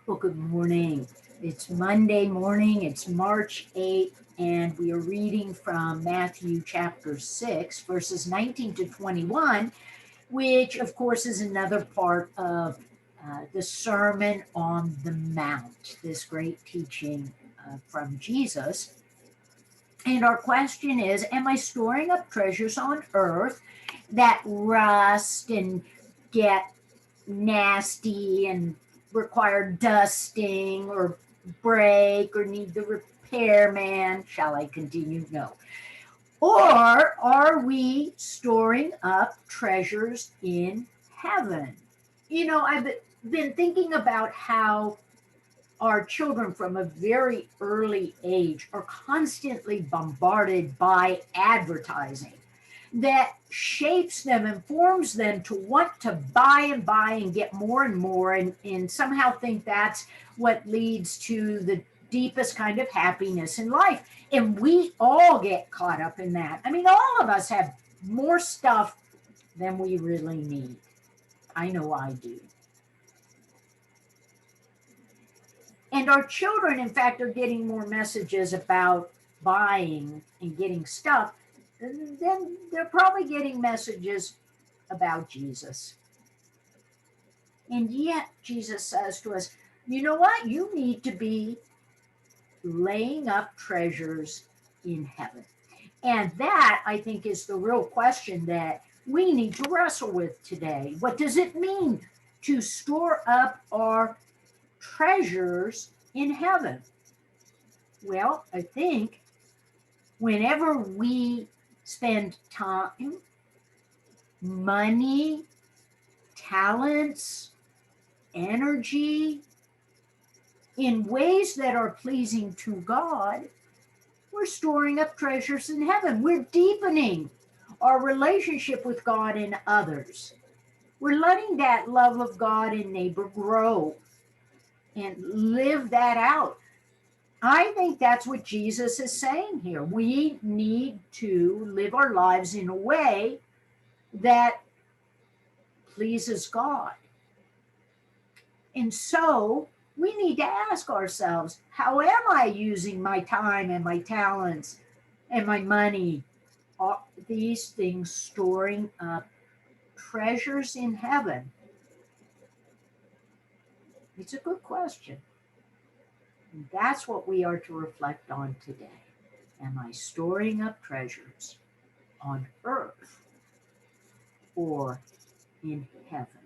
Well, good morning. It's Monday morning, it's March 8th, and we are reading from Matthew chapter 6, verses 19 to 21, which, of course, is another part of the Sermon on the Mount, this great teaching from Jesus. And our question is, am I storing up treasures on earth that rust and get nasty and require dusting or break or need the repairman? Shall I continue? No. Or are we storing up treasures in heaven? I've been thinking about how our children from a very early age are constantly bombarded by advertising that shapes them and forms them to want to buy and get more and more, and somehow think that's what leads to the deepest kind of happiness in life. And we all get caught up in that. I mean, all of us have more stuff than we really need. I know I do. And our children, in fact, are getting more messages about buying and getting stuff, then they're probably getting messages about Jesus. And yet, Jesus says to us, you know what? You need to be laying up treasures in heaven. And that, I think, is the real question that we need to wrestle with today. What does it mean to store up our treasures in heaven? Well, I think whenever we spend time, money, talents, energy in ways that are pleasing to God, we're storing up treasures in heaven. We're deepening our relationship with God and others. We're letting that love of God and neighbor grow and live that out. I think that's what Jesus is saying here. We need to live our lives in a way that pleases God. And so we need to ask ourselves, how am I using my time and my talents and my money? Are these things storing up treasures in heaven? It's a good question. And that's what we are to reflect on today. Am I storing up treasures on earth or in heaven?